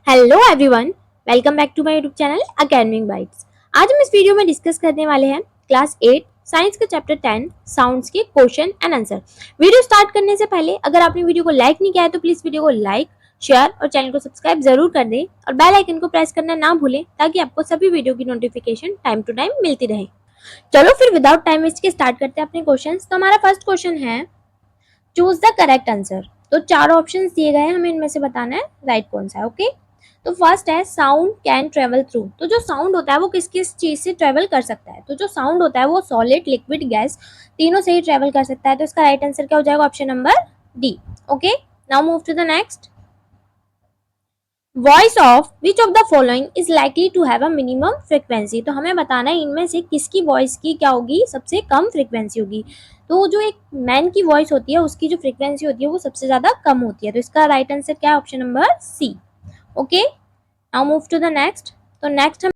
Hello everyone, welcome back to my YouTube channel Academic Bytes. आज हम इस video में डिस्कस करने वाले हैं क्लास 8 साइंस का चैप्टर 10 साउंड्स के question and answer. Video start करने से पहले अगर आपने वीडियो को लाइक नहीं किया है तो प्लीज वीडियो को लाइक, शेयर और चैनल को सब्सक्राइब जरूर कर दें और बेल आइकन को प्रेस करना ना भूलें ताकि आपको सभी वीडियो की नोटिफिकेशन टाइम टू टाइम मिलती रहे। चलो फिर विदाउट टाइम वेस्ट के स्टार्ट करते हैं अपने क्वेश्चन। तो हमारा फर्स्ट क्वेश्चन है चूज द करेक्ट आंसर। तो चार ऑप्शंस दिए गए हैं, हमें इनमें से बताना है राइट कौन सा है। ओके, तो फर्स्ट है साउंड कैन ट्रेवल थ्रू। तो जो साउंड होता है वो किस किस चीज से ट्रेवल कर सकता है? तो जो साउंड होता है वो सॉलिड, लिक्विड, गैस तीनों से ही ट्रेवल कर सकता है। तो इसका राइट आंसर क्या हो जाएगा? Option number D. Okay, now move to the next. Voice of which of the following is likely to have a minimum frequency. तो हमें बताना है इनमें से किसकी वॉइस की क्या होगी, सबसे कम फ्रिक्वेंसी होगी। तो जो एक मैन की वॉइस होती है उसकी जो फ्रिक्वेंसी होती है वो सबसे ज्यादा कम होती है। तो इसका राइट आंसर क्या है? Option number C. Okay, now move to the next. तो नेक्स्ट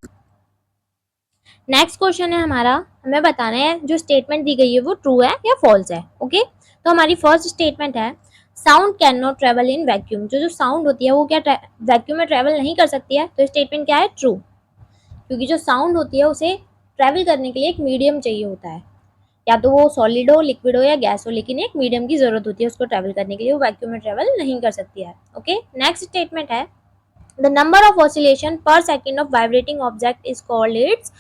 क्वेश्चन है हमारा, हमें बताना है जो स्टेटमेंट दी गई है वो ट्रू है या फॉल्स है। ओके, तो हमारी फर्स्ट स्टेटमेंट है sound can not travel in vacuum. जो जो साउंड होती है वो क्या वैक्यूम में ट्रेवल नहीं कर सकती है। तो स्टेटमेंट क्या है? ट्रू, क्योंकि जो साउंड होती है उसे ट्रेवल करने के लिए एक मीडियम चाहिए होता है, या तो वो सॉलिड हो, लिक्विड हो या गैस हो, लेकिन एक मीडियम की जरूरत होती है उसको ट्रेवल करने के लिए। वो वैक्यूम में ट्रेवल नहीं कर सकती है। ओके, नेक्स्ट स्टेटमेंट है द नंबर ऑफ ऑसिलेशन पर second of vibrating object is called its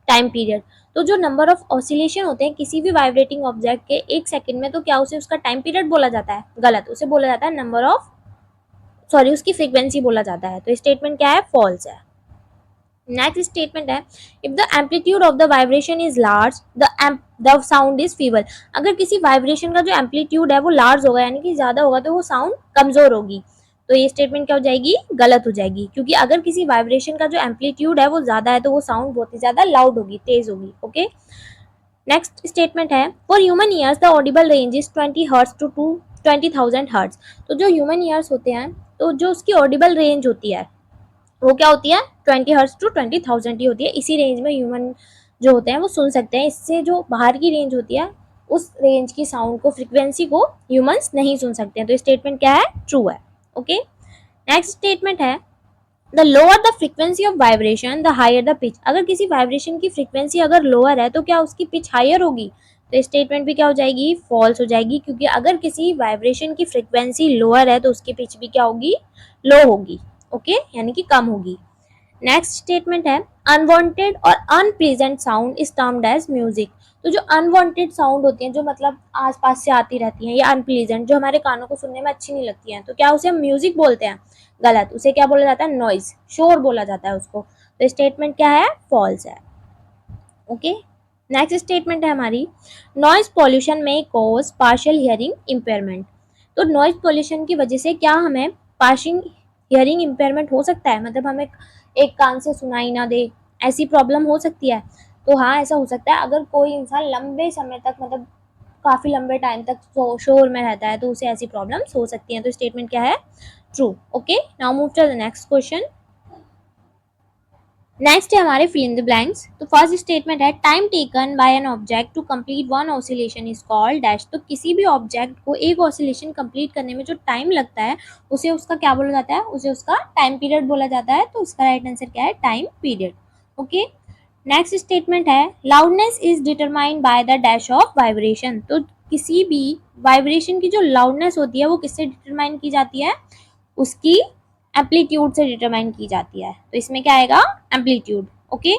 time period. तो जो नंबर ऑफ ऑसिलेशन होते हैं किसी भी वाइब्रेटिंग ऑब्जेक्ट के एक सेकंड में, तो क्या उसे उसका टाइम पीरियड बोला जाता है? गलत, उसे बोला जाता है नंबर ऑफ, सॉरी, उसकी फ्रीक्वेंसी बोला जाता है। तो स्टेटमेंट क्या है? फॉल्स है। नेक्स्ट स्टेटमेंट है if the amplitude of the vibration is large the sound is feeble. अगर किसी वाइब्रेशन का जो एम्पलीट्यूड है वो लार्ज होगा यानी कि ज्यादा होगा तो वो साउंड कमजोर होगी। तो ये स्टेटमेंट क्या हो जाएगी? गलत हो जाएगी, क्योंकि अगर किसी वाइब्रेशन का जो एम्पलीट्यूड है वो ज्यादा है तो वो साउंड बहुत ही ज्यादा लाउड होगी, तेज होगी। ओके, नेक्स्ट स्टेटमेंट है for human ears the audible range is 20 hertz to 20,000 hertz. तो जो ह्यूमन ईयर्स होते हैं तो जो उसकी ऑडिबल रेंज होती है वो क्या होती है? 20 हर्ट्ज टू 20,000 ही होती है। इसी रेंज में ह्यूमन जो होते हैं वो सुन सकते हैं। इससे जो बाहर की रेंज होती है उस रेंज की साउंड को, फ्रीक्वेंसी को ह्यूमंस नहीं सुन सकते हैं। तो स्टेटमेंट क्या है? ट्रू है। ओके, नेक्स्ट स्टेटमेंट है the lower the frequency of vibration the higher the pitch. अगर किसी वाइब्रेशन की फ्रीक्वेंसी अगर लोअर है तो क्या उसकी पिच हायर होगी? तो स्टेटमेंट भी क्या हो जाएगी? फॉल्स हो जाएगी, क्योंकि अगर किसी वाइब्रेशन की फ्रीक्वेंसी लोअर है तो उसकी पिच भी क्या होगी? लो होगी। ओके, यानी कि कम होगी। नेक्स्ट स्टेटमेंट है अनवांटेड और unpleasant sound is termed as music. तो जो अनवांटेड साउंड होती हैं, जो मतलब आसपास से आती रहती हैं, या अनप्लीजेंट जो हमारे कानों को सुनने में अच्छी नहीं लगती हैं, तो क्या उसे हम म्यूजिक बोलते हैं? गलत, उसे क्या बोला जाता है? नॉइज, शोर बोला जाता है उसको। तो स्टेटमेंट क्या है? फॉल्स है। ओके, नेक्स्ट स्टेटमेंट है हमारी नॉइज पॉल्यूशन में कॉज पार्शियल हियरिंग इम्पेयरमेंट। तो नॉइज पॉल्यूशन की वजह से क्या हमें पार्शियल हियरिंग इम्पेयरमेंट हो सकता है? मतलब हमें एक कान से सुनाई ना दे, ऐसी प्रॉब्लम हो सकती है? तो हाँ, ऐसा हो सकता है। अगर कोई इंसान लंबे समय तक, मतलब काफी लंबे टाइम तक शोर में रहता है तो उसे ऐसी प्रॉब्लम्स हो सकती हैं। तो स्टेटमेंट क्या है? True. Okay, now move to the next question. Next है हमारे फिल इन द ब्लैंक्स। तो फर्स्ट स्टेटमेंट है time taken by an object to complete one oscillation is called dash. तो किसी भी ऑब्जेक्ट को एक ऑसिलेशन कंप्लीट करने में जो टाइम लगता है उसे उसका क्या बोला जाता है? उसे उसका टाइम पीरियड बोला जाता है। तो उसका राइट आंसर क्या है? Time period. Okay, next statement है loudness is determined by the dash of vibration. तो किसी भी वाइब्रेशन की जो लाउडनेस होती है वो किससे डिटरमाइन की जाती है? उसकी एम्पलीट्यूड से डिटरमाइन की जाती है। तो इसमें क्या आएगा? एम्पलीट्यूड। ओके,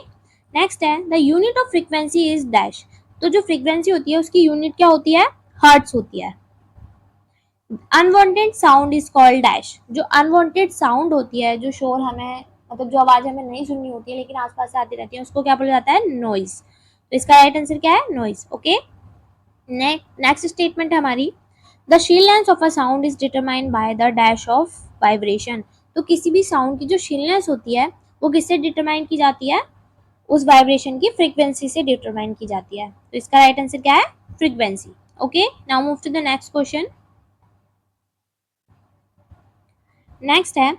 नेक्स्ट है the unit of frequency is dash. तो जो फ्रीक्वेंसी होती है उसकी यूनिट क्या होती है? हर्ट्ज होती है। Unwanted sound is called dash. जो अनवांटेड साउंड होती है, जो शोर हमें, मतलब जो आवाज हमें नहीं सुननी होती है लेकिन आसपास से आती रहती है, उसको क्या बोला जाता है? नॉइज। तो इसका राइट आंसर क्या है? नॉइज। ओके, नेक्स्ट स्टेटमेंट है हमारी the shrillness of a sound is determined by the dash of vibration. तो किसी भी साउंड की जो शीलनेस होती है वो किससे डिटरमाइन की जाती है? उस वाइब्रेशन की फ्रीक्वेंसी से डिटरमाइन की जाती है। तो इसका राइट आंसर क्या है? Frequency. Okay, now move to the next question. Next है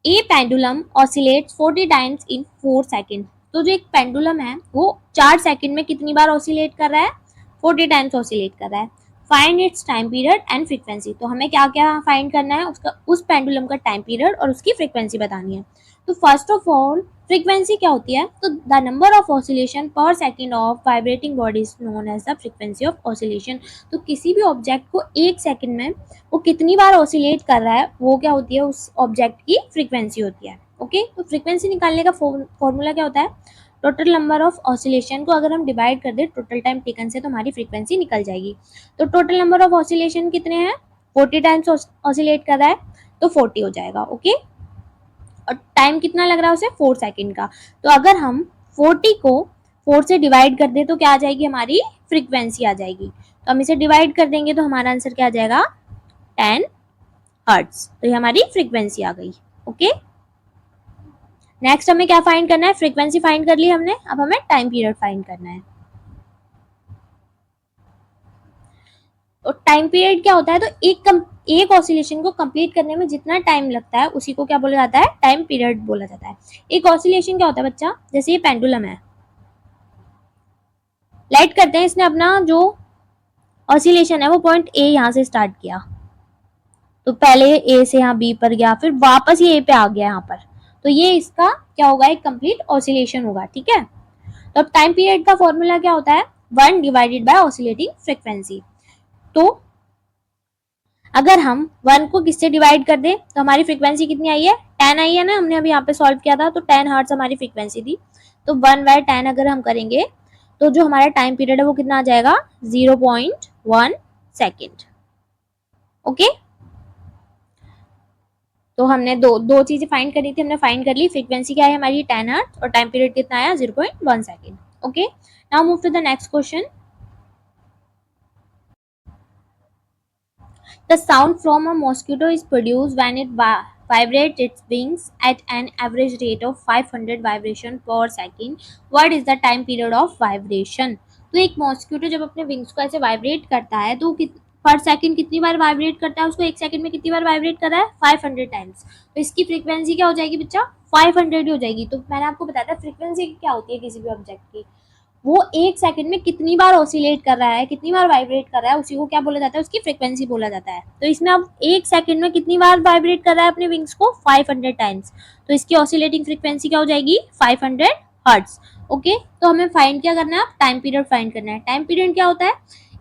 a pendulum oscillates 40 times in 4 second. तो जो एक पेंडुलम है वो 4 सेकंड में कितनी बार ऑसिलेट कर रहा है? 40 टाइम्स ऑसिलेट कर रहा है। Find its time period and frequency. तो हमें क्या क्या फाइंड करना है, उसका उस पेंडुलम का टाइम पीरियड और उसकी फ्रीक्वेंसी बतानी है। तो फर्स्ट ऑफ ऑल फ्रीक्वेंसी क्या होती है, तो the number of oscillation per second of vibrating body is known as the frequency of oscillation. तो किसी भी ऑब्जेक्ट को एक सेकंड में वो कितनी बार ऑसिलेट कर रहा है वो क्या होती है, उस ऑब्जेक्ट की फ्रीक्वेंसी होती है। ओके, तो फ्रीक्वेंसी निकालने का फॉर्मूला क्या होता है, टोटल नंबर ऑफ ऑसिलेशन को अगर हम डिवाइड कर दे टोटल टाइम टेकन से तो हमारी फ्रीक्वेंसी निकल जाएगी। तो टोटल नंबर ऑफ ऑसिलेशन कितने हैं, 40 टाइम्स ऑसिलेट कर रहा है तो 40 हो जाएगा। ओके, और टाइम कितना लग रहा है उसे, 4 सेकंड का। तो अगर हम 40 को 4 से डिवाइड कर दे तो क्या आ जाएगी, हमारी फ्रीक्वेंसी आ जाएगी। तो हम इसे डिवाइड कर देंगे तो हमारा आंसर क्या आ जाएगा, 10 हर्ट्ज। तो ये हमारी फ्रीक्वेंसी आ गई। ओके, नेक्स्ट हमें क्या फाइंड करना है, फ्रीक्वेंसी फाइंड कर ली हमने, अब हमें टाइम पीरियड फाइंड करना है। तो टाइम पीरियड क्या होता है, तो एक ऑसिलेशन को कंप्लीट करने में जितना टाइम लगता है उसी को क्या बोला जाता है, टाइम पीरियड बोला जाता है। एक ऑसिलेशन क्या होता है बच्चा, जैसे ये पेंडुलम है, लाइट करते हैं, इसने अपना जो ऑसिलेशन है वो पॉइंट ए यहाँ से स्टार्ट किया, तो पहले ए से यहाँ बी पर गया, फिर वापस ये ए पे आ गया यहाँ पर, तो ये इसका क्या होगा, एक कंप्लीट ऑसिलेशन होगा। ठीक है, तो अब टाइम पीरियड का फॉर्मूला क्या होता है, 1 डिवाइडेड बाय ऑसिलेटिंग फ्रीक्वेंसी। तो अगर हम 1 को किससे डिवाइड कर दें तो हमारी फ्रीक्वेंसी कितनी आई है, 10 आई है ना, हमने अभी यहाँ पे सॉल्व किया था, तो 10 हर्ट्ज हमारी फ्रीक्वेंसी थी। तो 1/10 अगर हम करेंगे तो जो हमारा टाइम पीरियड है वो कितना आ जाएगा, 0.1 सेकेंड। ओके, तो हमने दो चीजें फाइंड करनी थी, हमने फाइंड कर ली, फ्रीक्वेंसी क्या है हमारी 10 हर्ट्ज और टाइम पीरियड कितना आया, 0.1 second. Okay, now move to the next question. The sound from a mosquito is produced when it vibrates its wings at an average rate of 500 vibration per second. What is the time period of vibration? तो एक mosquito जब अपने wings को ऐसे vibrate करता है तो पर सेकंड कितनी बार वाइब्रेट करता है, उसको एक सेकंड में कितनी बार वाइब्रेट कर रहा है, 500 टाइम्स। तो इसकी फ्रीक्वेंसी क्या हो जाएगी बच्चा, 500 ही हो जाएगी। तो मैंने आपको बताया था फ्रीक्वेंसी क्या होती है किसी भी ऑब्जेक्ट की, वो एक सेकंड में कितनी बार ऑसिलेट कर रहा है, कितनी बार वाइब्रेट कर रहा है, उसी को क्या बोला जाता है, उसकी फ्रीक्वेंसी बोला जाता है। तो इसमें अब एक सेकंड में कितनी बार वाइब्रेट कर रहा है अपने विंग्स को, 500 टाइम्स, तो इसकी ऑसिलेटिंग फ्रीक्वेंसी क्या हो जाएगी, 500 हर्ट्ज। ओके, तो हमें फाइंड क्या करना है, टाइम पीरियड फाइंड करना है। टाइम पीरियड क्या होता है,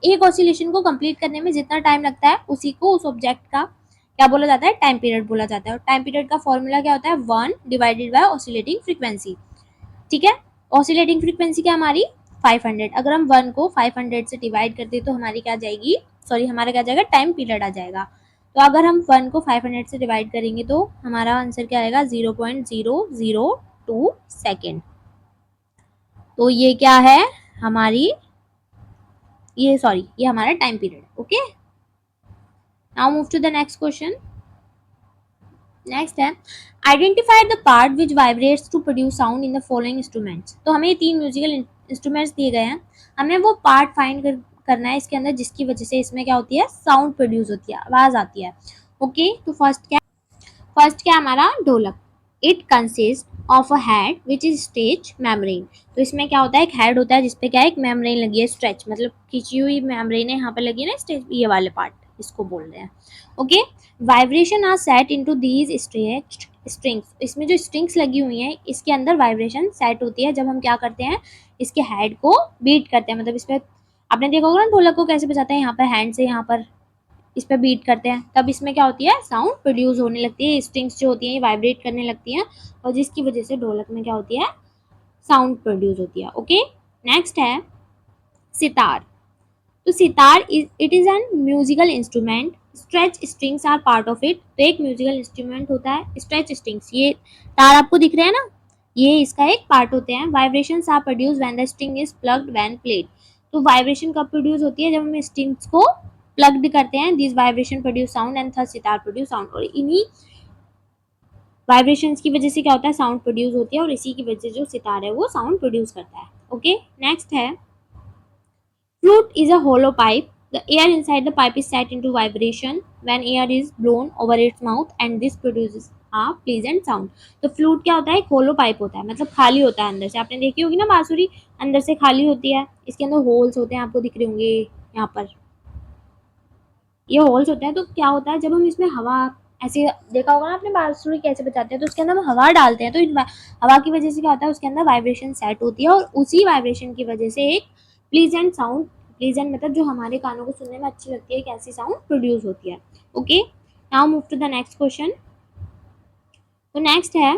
एक ऑसिलेशन को कंप्लीट करने में जितना टाइम लगता है उसी को उस ऑब्जेक्ट का क्या बोला जाता है, टाइम पीरियड बोला जाता है। और टाइम पीरियड का फॉर्मूला क्या होता है, 1 डिवाइडेड बाय ऑसिलेटिंग फ्रीक्वेंसी। ठीक है, ऑसिलेटिंग फ्रीक्वेंसी क्या हमारी 500, अगर हम 1 को 500 से डिवाइड कर दे तो हमारी क्या जाएगी, सॉरी हमारा क्या जाएगा, टाइम पीरियड आ जाएगा। तो अगर हम 1 को 500 से डिवाइड करेंगे तो हमारा आंसर क्या आएगा, 0.002 सेकेंड। तो ये क्या है हमारी, ये हमारा time period. Okay, now move to the next question. Next है, identify the part which vibrates to produce sound in the following instruments. तो हमें ये 3 म्यूजिकल इंस्ट्रूमेंट्स दिए गए हैं, हमें वो पार्ट फाइंड करना है इसके अंदर जिसकी वजह से इसमें क्या होती है, साउंड प्रोड्यूस होती है, आवाज आती है। ओके, तो फर्स्ट क्या हमारा, ढोलक। It consist of a head which is stretch membrane. तो इसमें क्या होता है, एक हेड होता है जिसपे क्या है, एक मेम्ब्रेन लगी है, स्ट्रेच मतलब खींची हुई मेम्ब्रेन है यहाँ पे लगी है ना, स्ट्रेच ये वाले पार्ट इसको बोल रहे हैं। Okay, vibration are set into these stretched strings. इसमें जो स्ट्रिंग्स लगी हुई हैं इसके अंदर वाइब्रेशन सेट होती है जब हम क्या करते हैं, इसके हेड को बीट करते हैं। मतलब इस पे आपने देखा होगा ना ढोलक को कैसे बजाते हैं, यहाँ पर हैंड से यहाँ पर इस पे बीट करते हैं, तब इसमें क्या होती है, साउंड प्रोड्यूस होने लगती है, स्ट्रिंग्स जो होती हैं ये वाइब्रेट करने लगती हैं और जिसकी वजह से ढोलक में क्या होती है, साउंड प्रोड्यूस होती है। ओके, नेक्स्ट है सितार। तो sitar it is an musical instrument, stretch strings are part of it. तो एक म्यूजिकल इंस्ट्रूमेंट होता है, स्ट्रेच स्ट्रिंग्स, ये तार आपको दिख रहे हैं ना, ये इसका एक पार्ट होते हैं। Vibrations are produce when the string is plugged when played. तो वाइब्रेशन कब प्रोड्यूस होती है, जब हम स्ट्रिंग्स को प्लग्ड करते हैं, this vibration produce sound and thus sitar produce sound. और इन्हीं वाइब्रेशंस की वजह से क्या होता है, साउंड प्रोड्यूस होती है और इसी की वजह से जो सितार है वो साउंड प्रोड्यूस करता है। ओके, नेक्स्ट है flute is a hollow pipe. The air inside the pipe is set into vibration when air is blown over its mouth and this produces a pleasant sound. तो flute क्या होता है, एक होलो pipe होता है, मतलब खाली होता है अंदर से। आपने देखी होगी ना बांसुरी, अंदर से खाली होती है, इसके अंदर होल्स होते हैं, आपको दिख रहे होंगे यहाँ पर। ये होल्स होते हैं। तो क्या होता है, जब हम इसमें हवा, ऐसे देखा होगा ना आपने बांसुरी कैसे बजाते हैं, तो उसके अंदर हम हवा डालते हैं, तो हवा की वजह से क्या होता है, उसके अंदर वाइब्रेशन सेट होती है, और उसी वाइब्रेशन की वजह से एक प्लीजेंट साउंड, प्लीजेंट मतलब जो हमारे कानों को सुनने में अच्छी लगती है, एक ऐसी साउंड प्रोड्यूस होती है। Okay, now move to the next question. तो नेक्स्ट है,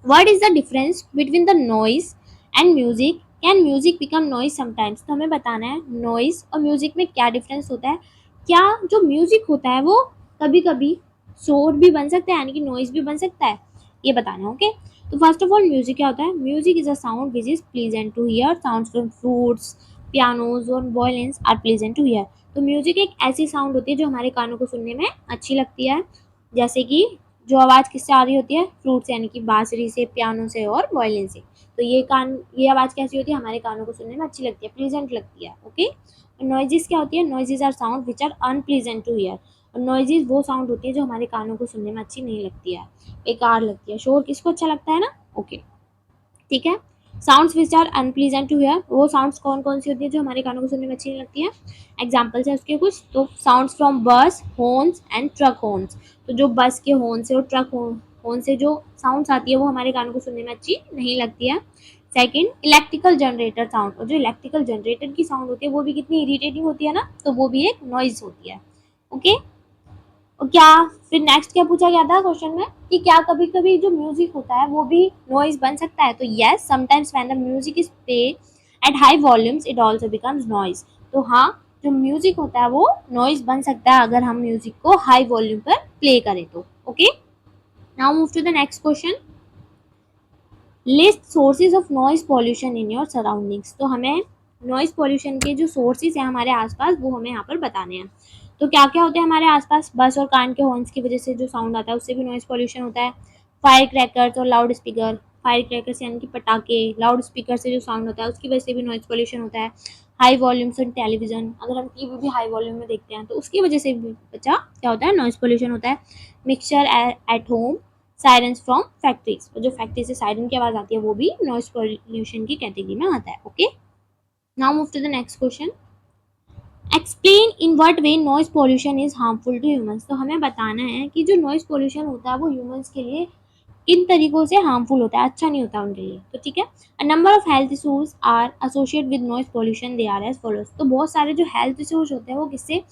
what is the difference between the noise and music, can music become noise sometimes. तो हमें बताना है नॉइज और म्यूजिक में क्या डिफरेंस होता है, क्या जो म्यूजिक होता है वो कभी कभी शोर भी बन सकता है, यानी कि नॉइज भी बन सकता है, ये बताना है। ओके, तो फर्स्ट ऑफ ऑल म्यूजिक क्या होता है, music is a sound which is pleasant to hear, sounds from flutes, pianos और violins are pleasant to hear. तो म्यूजिक एक ऐसी साउंड होती है जो हमारे कानों को सुनने में अच्छी लगती है, जैसे कि जो आवाज़ किससे आ रही होती है, फ्लूट से, यानी कि बांसुरी से, पियानो से और वायलिन से। तो ये आवाज़ कैसी होती है, हमारे कानों को सुनने में अच्छी लगती है, प्लीजेंट लगती है। ओके, नॉइजेस क्या होती है, noises are sound which are unpleasant to hear. और नॉइजेस वो साउंड होती है जो हमारे कानों को सुनने में अच्छी नहीं लगती है, बेकार लगती है। शोर किसको अच्छा लगता है ना। ओके, ठीक है। Sounds which are unpleasant to hear, वो साउंड्स कौन कौन सी होती है जो हमारे कानों को सुनने में अच्छी नहीं लगती है। एग्जाम्पल्स है उसके कुछ, तो साउंड्स फ्रॉम बस हॉर्न्स एंड ट्रक हॉर्न्स। तो जो बस के हॉर्न से और ट्रक हॉर्न से जो साउंड्स आती है वो हमारे कानों को सुनने में अच्छी नहीं लगती है। सेकंड, इलेक्ट्रिकल जनरेटर साउंड, और जो इलेक्ट्रिकल जनरेटर की साउंड होती है वो भी कितनी इरिटेटिंग होती है ना, तो वो भी एक नॉइज होती है। ओके, और क्या, फिर नेक्स्ट क्या पूछा गया था क्वेश्चन में, कि क्या कभी कभी जो म्यूजिक होता है वो भी नॉइज बन सकता है। तो yes, sometimes when the music is played at high volumes it also becomes noise. तो हाँ, जो म्यूजिक होता है वो नॉइज बन सकता है अगर हम म्यूजिक को हाई वॉल्यूम पर प्ले करें तो। Okay, now move to the next question. List sources of noise pollution in your surroundings. तो हमें नॉइज पॉल्यूशन के जो सोर्सेज हैं हमारे आसपास वो हमें यहाँ पर बताने हैं। तो क्या क्या होते हैं हमारे आसपास, बस और कान के हॉर्न्स की वजह से जो साउंड आता है उससे भी नॉइज पॉल्यूशन होता है। फायर क्रैकर्स और लाउड स्पीकर, फायर क्रैकर्स यानी कि पटाखे, लाउड स्पीकर से जो साउंड होता है उसकी वजह से भी नॉइज पॉल्यूशन होता है। हाई वॉल्यूम्स ऑन टेलीविजन, अगर हम टीवी भी हाई वॉल्यूम में देखते हैं तो उसकी वजह से भी बच्चा क्या होता है, नॉइज पॉल्यूशन होता है। Mixture at home, sirens from factories, जो फैक्ट्री से सायरन की आवाज आती है वो भी नॉइज पॉल्यूशन की कैटेगरी में आता है। Okay, now move to the next question. Explain in what way noise pollution is harmful to humans. तो हमें बताना है कि जो नॉइज पॉल्यूशन होता है वो ह्यूमंस के लिए किन तरीकों से हार्मफुल होता है, अच्छा नहीं होता उनके लिए। तो ठीक है, a number of health issues are associated with noise pollution, they are as follows. तो बहुत सारे जो हेल्थ इशूज होते हैं वो किससे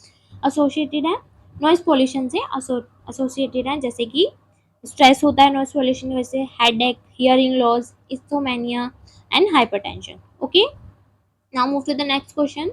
एसोसिएटेड है, नॉइज पॉल्यूशन से एसोसिएटेड है, जैसे कि स्ट्रेस होता है नॉइज पॉल्यूशन की वजह से, headache, hearing loss, insomnia and hypertension. Okay, now move to the next question.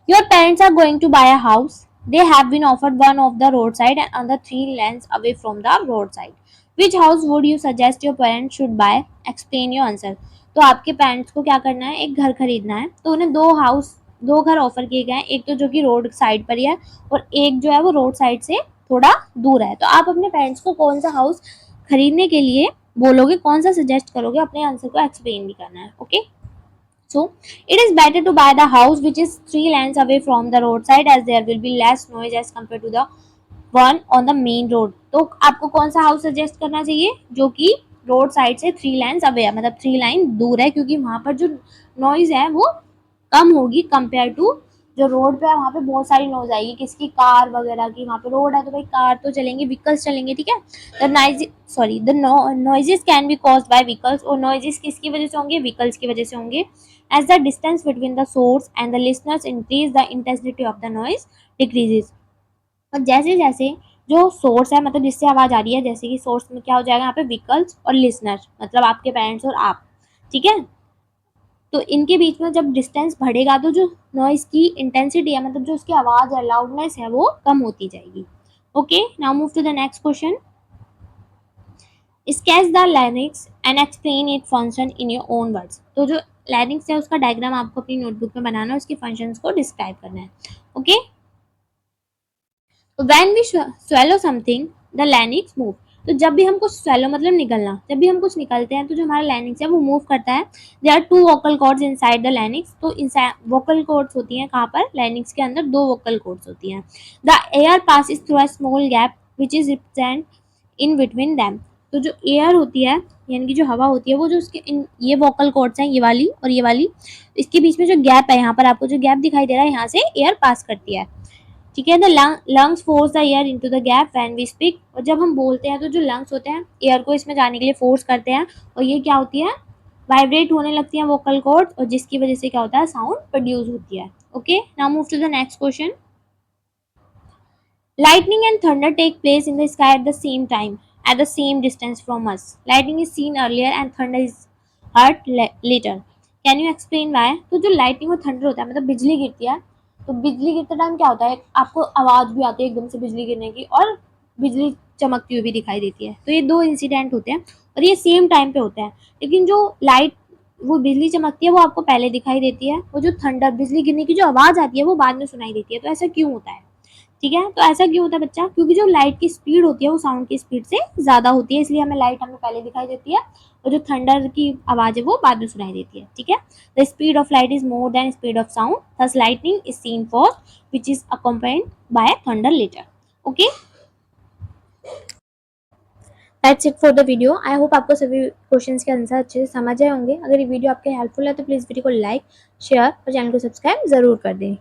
Your parents are going to buy a house. They have been offered one of the roadside and another 3 lanes away from the roadside. Which house would you suggest your parents should buy? Explain your answer. तो आपके parents को क्या करना है, एक घर खरीदना है, तो उन्हें दो घर ऑफर किए गए हैं, एक तो जो कि रोड साइड पर ही है और एक जो है वो रोड साइड से थोड़ा दूर है। तो आप अपने पेरेंट्स को कौन सा हाउस खरीदने के लिए बोलोगे, कौन सा सजेस्ट करोगे, अपने आंसर को एक्सप्लेन भी करना है। Okay, so it is better to buy the house which is 3 lanes away from the roadside as there will be less noise as compared to the one on the main road। तो आपको कौन सा house suggest करना चाहिए, जो कि road side से 3 lanes away है, मतलब 3 लाइन दूर है, क्योंकि वहां पर जो नॉइज है वो कम होगी कंपेयर टू जो रोड पे है, वहाँ पे बहुत सारी नॉइज आएगी किसकी, कार वगैरह की। वहाँ पे रोड है तो भाई कार तो चलेंगे, व्हीकल्स चलेंगे, ठीक है। The noise sorry the noises can be caused by vehicles, और नॉइजेस किसकी वजह से होंगे, व्हीकल्स की वजह से होंगे। As the distance between the source and the listeners increase the intensity of the noise decreases. और जैसे जैसे जो सोर्स है, मतलब जिससे आवाज आ रही है, जैसे कि सोर्स में क्या हो जाएगा यहाँ पे, व्हीकल्स और लिसनर, मतलब आपके पेरेंट्स और आप, ठीक है। तो इनके बीच में जब डिस्टेंस बढ़ेगा तो जो नॉइज की इंटेंसिटी है, मतलब जो उसकी आवाज है, लाउडनेस है, वो कम होती जाएगी। Okay, now move to the next question. Sketch the larynx and explain it function in your own words. तो जो लैरिंक्स है उसका डायग्राम आपको अपनी नोटबुक में बनाना है, उसके फंक्शंस को डिस्क्राइब करना है। Okay, when we swallow something the larynx move. तो जब भी हम कुछ स्वेलो मतलब निकलना, जब भी हम कुछ निकलते हैं तो जो हमारा लैरिंक्स है वो मूव करता है। There are 2 vocal cords inside the larynx. तो वोकल कॉर्ड्स होती हैं कहाँ पर, लैरिंक्स के अंदर 2 वोकल कॉर्ड्स होती हैं। The air passes through a small gap which is represent in between them. तो जो एयर होती है यानी कि जो हवा होती है वो जो उसके ये वोकल कॉर्ड्स हैं, ये वाली और ये वाली, इसके बीच में जो गैप है, यहाँ पर आपको जो गैप दिखाई दे रहा है, यहाँ से एयर पास करती है। ठीक है, the lungs force the air into the gap when we speak. और जब हम बोलते हैं तो जो लंग्स होते हैं एयर को इसमें जाने के लिए फोर्स करते हैं, और ये क्या होती है, वाइब्रेट होने लगती है वोकल कॉर्ड, और जिसकी वजह से क्या होता है, साउंड प्रोड्यूस होती है। Okay, now move to the next question. Lightning and thunder take place in the sky at the same time, at the same distance from us. Lightning is seen earlier and thunder is heard later. Can you explain why? तो जो lightning और thunder होता है, मतलब बिजली गिरती है, तो बिजली गिरते टाइम क्या होता है, आपको आवाज भी आती है एकदम से बिजली गिरने की, और बिजली चमकती हुई भी दिखाई देती है। तो ये दो इंसिडेंट होते हैं और ये सेम टाइम पे होते हैं। लेकिन जो लाइट, वो बिजली चमकती है वो आपको पहले दिखाई देती है, वो जो थंडर बिजली गिरने की जो आवाज आती है वो बाद में सुनाई देती है। तो ऐसा क्यों होता है? ठीक है, तो ऐसा क्यों होता है बच्चा? क्योंकि जो लाइट की स्पीड होती है वो साउंड की स्पीड से ज्यादा होती है, इसलिए हमें लाइट हमें पहले दिखाई देती है और जो थंडर की आवाज है वो बाद में सुनाई देती है। ठीक है, the speed of light is more than speed of sound, thus lightning is seen first which is accompanied by thunder later. Okay, that's it for the video. I hope आपको सभी क्वेश्चंस के आंसर अच्छे से समझ आए होंगे। अगर ये वीडियो आपके हेल्पफुल है तो प्लीज वीडियो को लाइक, शेयर और चैनल को सब्सक्राइब जरूर कर दें।